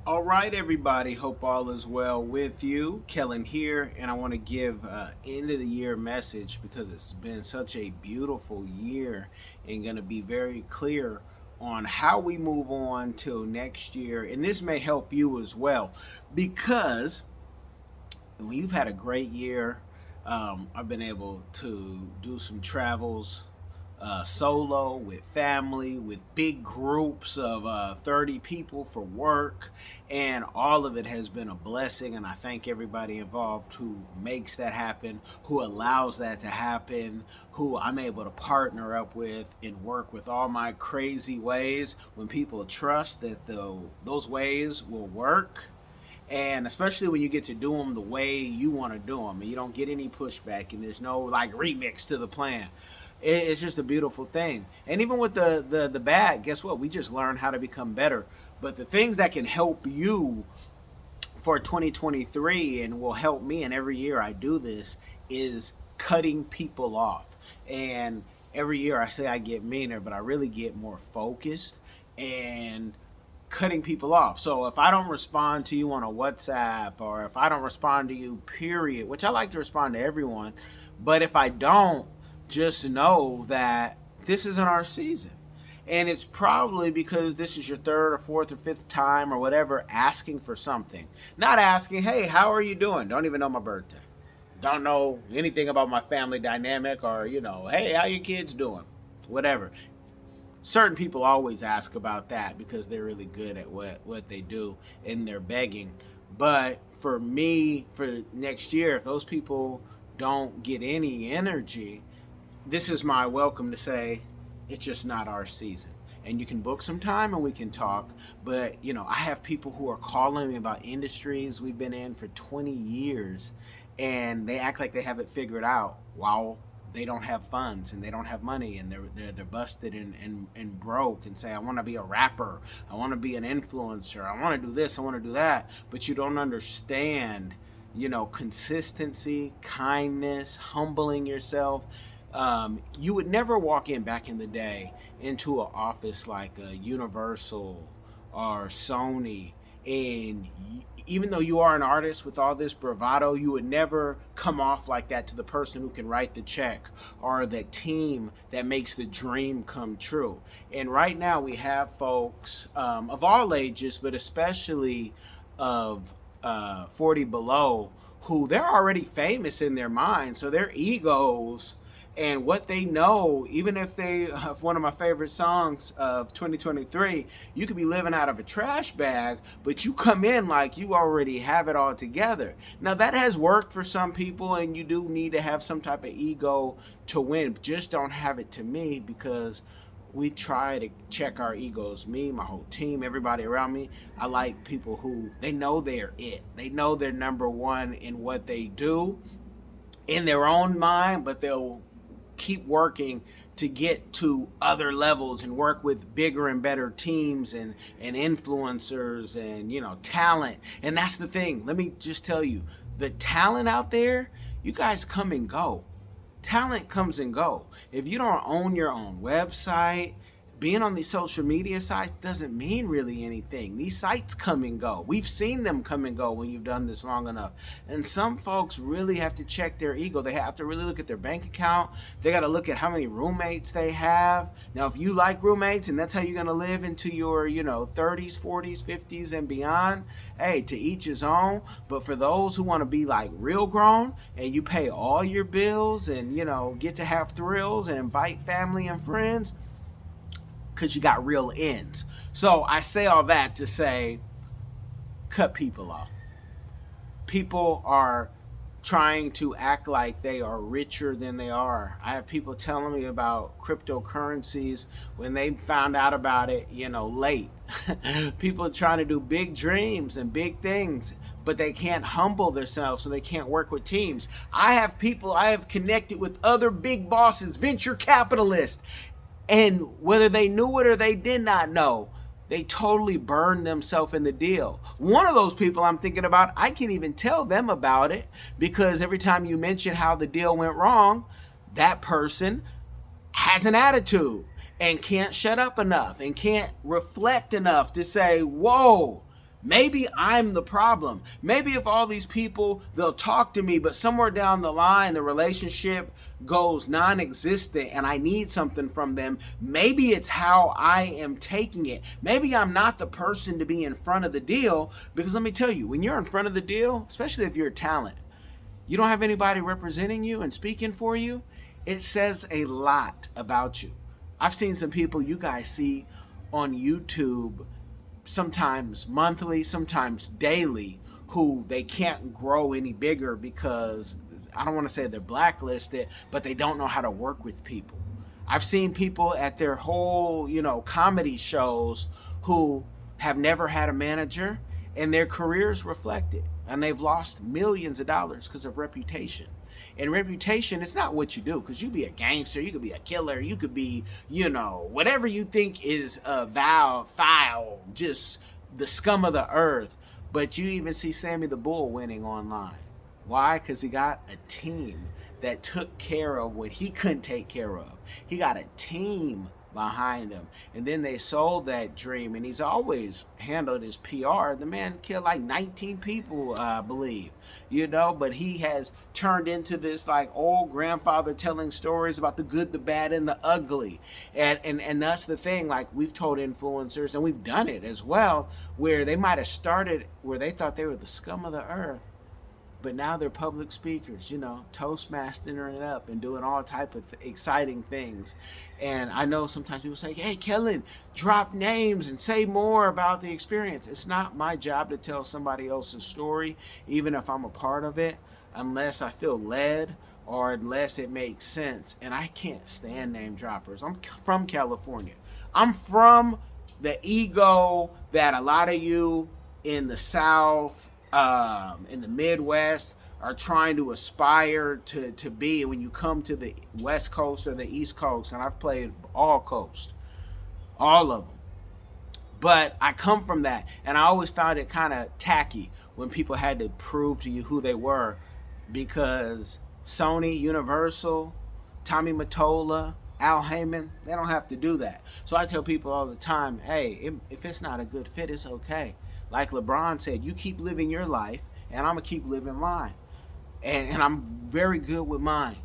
All right, everybody. Hope all is well with you. Kellen here, and I want to give end of the year message because it's been such a beautiful year and going to be very clear on how we move on till next year. And this may help you as well because when you've had a great year, I've been able to do some travels solo, with family, with big groups of 30 people for work, and all of it has been a blessing. And I thank everybody involved who makes that happen, who allows that to happen, who I'm able to partner up with and work with all my crazy ways when people trust that those ways will work, and especially when you get to do them the way you want to do them and you don't get any pushback and there's no like remix to the plan. It's just a beautiful thing. And even with the bad, guess what, we just learn how to become better. But the things that can help you for 2023 and will help me, and every year I do this, is cutting people off. And every year I say I get meaner, but I really get more focused and cutting people off. So if I don't respond to you on a WhatsApp, or if I don't respond to you, period, which I like to respond to everyone, but if I don't, just know that this isn't our season. And it's probably because this is your third or fourth or fifth time or whatever asking for something. Not asking, hey, how are you doing? Don't even know my birthday. Don't know anything about my family dynamic, or, hey, how your kids doing? Whatever. Certain people always ask about that because they're really good at what they do and they're begging. But for me, for next year, if those people don't get any energy, this is my welcome to say it's just not our season. And you can book some time and we can talk. But, I have people who are calling me about industries we've been in for 20 years and they act like they have it figured out while they don't have funds and they don't have money, and they're busted and broke, and say, I want to be a rapper, I want to be an influencer, I want to do this, I want to do that. But you don't understand, consistency, kindness, humbling yourself. You would never walk in back in the day into an office like a Universal or Sony, and even though you are an artist with all this bravado, you would never come off like that to the person who can write the check or the team that makes the dream come true. And right now we have folks of all ages, but especially of 40 below, who they're already famous in their minds, so their egos and what they know, even if they have one of my favorite songs of 2023, you could be living out of a trash bag, but you come in like you already have it all together. Now that has worked for some people, and you do need to have some type of ego to win. Just don't have it to me, because we try to check our egos. Me, my whole team, everybody around me. I like people who, they know they're it. They know they're number one in what they do in their own mind, but they'll keep working to get to other levels and work with bigger and better teams and influencers and talent. And that's the thing. Let me just tell you, the talent out there, you guys come and go. Talent comes and go. If you don't own your own website, being on these social media sites doesn't mean really anything. These sites come and go. We've seen them come and go when you've done this long enough. And some folks really have to check their ego. They have to really look at their bank account. They got to look at how many roommates they have. Now, if you like roommates and that's how you're going to live into your, 30s, 40s, 50s and beyond, hey, to each his own. But for those who want to be like real grown and you pay all your bills and, get to have thrills and invite family and friends, because you got real ends. So I say all that to say, cut people off. People are trying to act like they are richer than they are. I have people telling me about cryptocurrencies when they found out about it, late. People are trying to do big dreams and big things, but they can't humble themselves, so they can't work with teams. I have connected with other big bosses, venture capitalists, and whether they knew it or they did not know, they totally burned themselves in the deal. One of those people I'm thinking about, I can't even tell them about it, because every time you mention how the deal went wrong, that person has an attitude and can't shut up enough and can't reflect enough to say, whoa, Maybe I'm the problem. Maybe if all these people, they'll talk to me, but somewhere down the line, the relationship goes non existent and I need something from them. Maybe it's how I am taking it. Maybe I'm not the person to be in front of the deal, because let me tell you, when you're in front of the deal, especially if you're a talent, you don't have anybody representing you and speaking for you, it says a lot about you. I've seen some people you guys see on YouTube, sometimes monthly, sometimes daily, who they can't grow any bigger because I don't want to say they're blacklisted, but they don't know how to work with people. I've seen people at their whole, comedy shows who have never had a manager and their careers reflect it. And they've lost millions of dollars because of reputation. And reputation, it's not what you do, because you be a gangster, you could be a killer, you could be, whatever you think is foul, just the scum of the earth. But you even see Sammy the Bull winning online. Why? Because he got a team that took care of what he couldn't take care of. He got a team behind him, and then they sold that dream, and he's always handled his PR. The man killed like 19 people, I believe, but he has turned into this like old grandfather telling stories about the good, the bad, and the ugly. And that's the thing, like we've told influencers, and we've done it as well, where they might have started where they thought they were the scum of the earth, but now they're public speakers, toastmastering it up and doing all type of exciting things. And I know sometimes people say, hey, Kellen, drop names and say more about the experience. It's not my job to tell somebody else's story, even if I'm a part of it, unless I feel led or unless it makes sense. And I can't stand name droppers. I'm from California. I'm from the ego that a lot of you in the South, in the Midwest, are trying to aspire to be when you come to the West Coast or the East Coast. And I've played all coast, all of them. But I come from that, and I always found it kind of tacky when people had to prove to you who they were, because Sony, Universal, Tommy Mottola, Al Heyman, they don't have to do that. So I tell people all the time, hey, if it's not a good fit, it's okay. Like LeBron said, you keep living your life, and I'm going to keep living mine. And I'm very good with mine.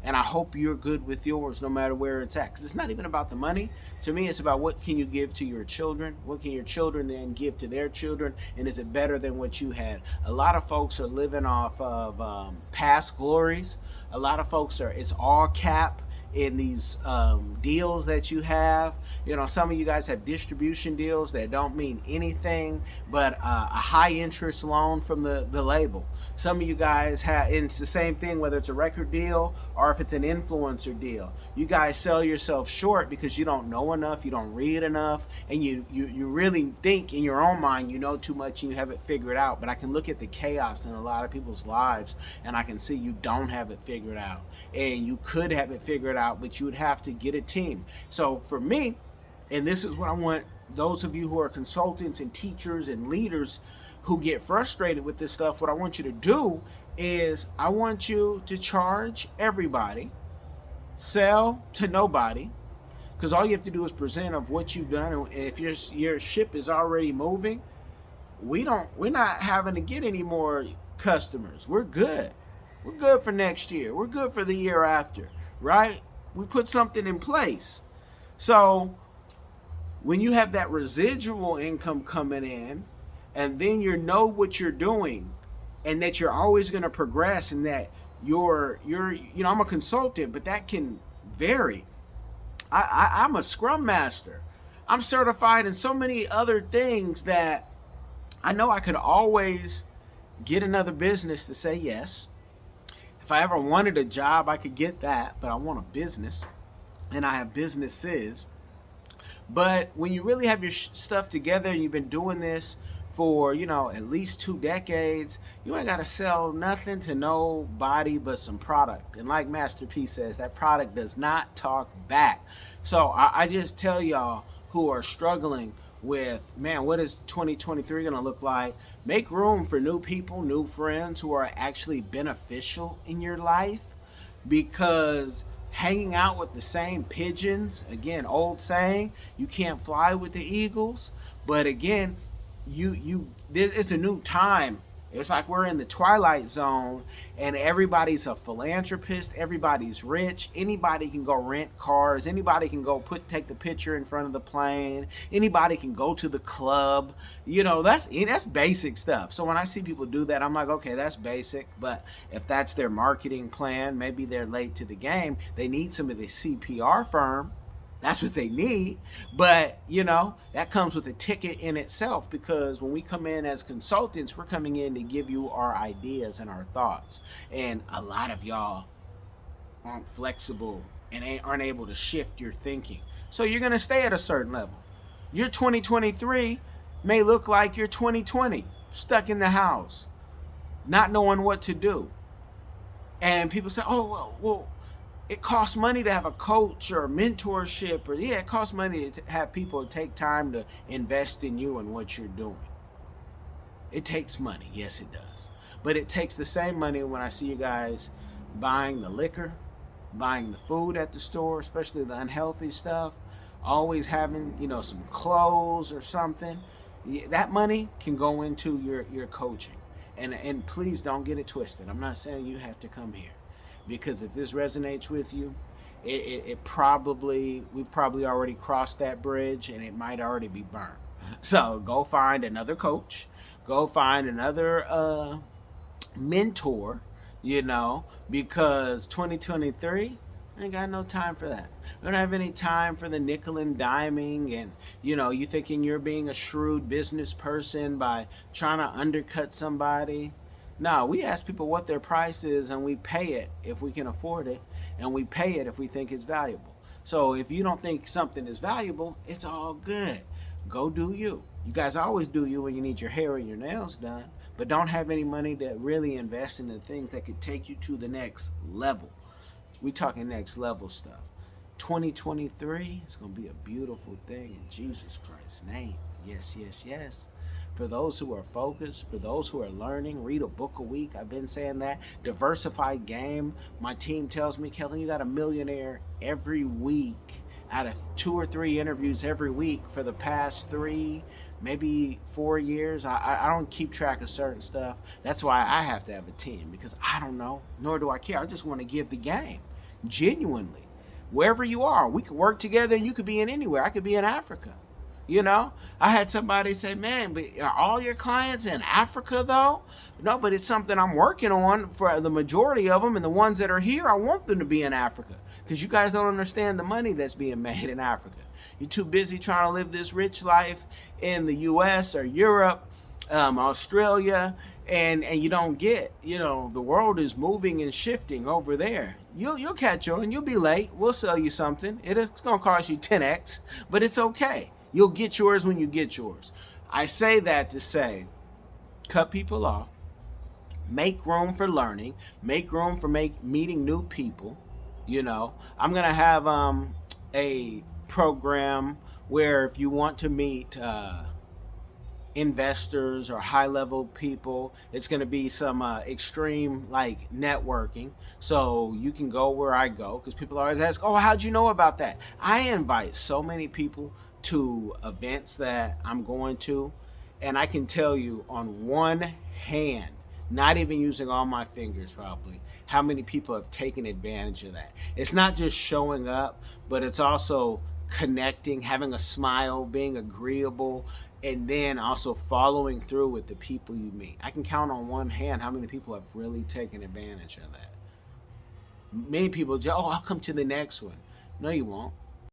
And I hope you're good with yours, no matter where it's at. Because it's not even about the money. To me, it's about what can you give to your children? What can your children then give to their children? And is it better than what you had? A lot of folks are living off of past glories. A lot of folks it's all cap in these deals that you have. Some of you guys have distribution deals that don't mean anything but a high interest loan from the label. Some of you guys have, and it's the same thing whether it's a record deal or if it's an influencer deal. You guys sell yourself short because you don't know enough, you don't read enough, and you really think in your own mind you know too much and you have it figured out. But I can look at the chaos in a lot of people's lives, and I can see you don't have it figured out. And you could have it figured out, but you would have to get a team. So for me, and this is what I want those of you who are consultants and teachers and leaders who get frustrated with this stuff, what I want you to do is I want you to charge everybody, sell to nobody, because all you have to do is present of what you've done. And if your ship is already moving, we're not having to get any more customers. We're good. We're good for next year. We're good for the year after, right? We put something in place. So when you have that residual income coming in, and then you know what you're doing, and that you're always going to progress, and that you're I'm a consultant, but that can vary. I'm a Scrum Master. I'm certified in so many other things that I know I could always get another business to say yes. If I ever wanted a job, I could get that, but I want a business, and I have businesses. But when you really have your stuff together and you've been doing this for, at least 2 decades, you ain't got to sell nothing to nobody but some product. And like Master P says, that product does not talk back. So I just tell y'all who are struggling with, man, what is 2023 going to look like? Make room for new people, new friends who are actually beneficial in your life, because hanging out with the same pigeons, again, old saying, you can't fly with the eagles. But again, it's a new time. It's like we're in the twilight zone, and everybody's a philanthropist, everybody's rich, anybody can go rent cars, anybody can go take the picture in front of the plane, anybody can go to the club. That's basic stuff. So when I see people do that, I'm like, okay, that's basic. But if that's their marketing plan, maybe they're late to the game. They need some of the CPR firm. That's what they need. But, that comes with a ticket in itself, because when we come in as consultants, we're coming in to give you our ideas and our thoughts. And a lot of y'all aren't flexible and aren't able to shift your thinking. So you're going to stay at a certain level. Your 2023 may look like your 2020, stuck in the house, not knowing what to do. And people say, oh, well, it costs money to have a coach or a mentorship, or it costs money to have people take time to invest in you and what you're doing. It takes money. Yes, it does. But it takes the same money when I see you guys buying the liquor, buying the food at the store, especially the unhealthy stuff, always having, some clothes or something. That money can go into your coaching. And please don't get it twisted. I'm not saying you have to come here. Because if this resonates with you, we've probably already crossed that bridge, and it might already be burned. So go find another coach, go find another mentor, because 2023, I ain't got no time for that. I don't have any time for the nickel and diming, and you thinking you're being a shrewd business person by trying to undercut somebody. No, we ask people what their price is, and we pay it if we can afford it, and we pay it if we think it's valuable. So if you don't think something is valuable, it's all good. Go do you. You guys always do you when you need your hair and your nails done, but don't have any money to really invest in the things that could take you to the next level. We talking next level stuff. 2023 is going to be a beautiful thing in Jesus Christ's name. Yes, yes, yes. For those who are focused, for those who are learning, read a book a week. I've been saying that. Diversified game. My team tells me, Kellen, you got a millionaire every week out of 2 or 3 interviews every week for the past 3, maybe 4 years. I don't keep track of certain stuff. That's why I have to have a team, because I don't know, nor do I care. I just want to give the game genuinely. Wherever you are, we could work together, and you could be in anywhere. I could be in Africa. I had somebody say, man, but are all your clients in Africa though? No, but it's something I'm working on for the majority of them, and the ones that are here, I want them to be in Africa, because you guys don't understand the money that's being made in Africa. You're too busy trying to live this rich life in the US or Europe, Australia, and you don't get, the world is moving and shifting over there. You'll catch on, you'll be late, we'll sell you something. It's going to cost you 10x, but it's okay. You'll get yours when you get yours. I say that to say, cut people off, make room for learning, make room for meeting new people. I'm going to have a program where if you want to meet investors or high level people, it's going to be some extreme like networking, so you can go where I go, because people always ask, oh, how'd you know about that? I invite so many people to events that I'm going to, and I can tell you on one hand, not even using all my fingers probably, how many people have taken advantage of that. It's not just showing up, but it's also connecting, having a smile, being agreeable, and then also following through with the people you meet. I can count on one hand how many people have really taken advantage of that. Many people just, oh, I'll come to the next one. No, you won't.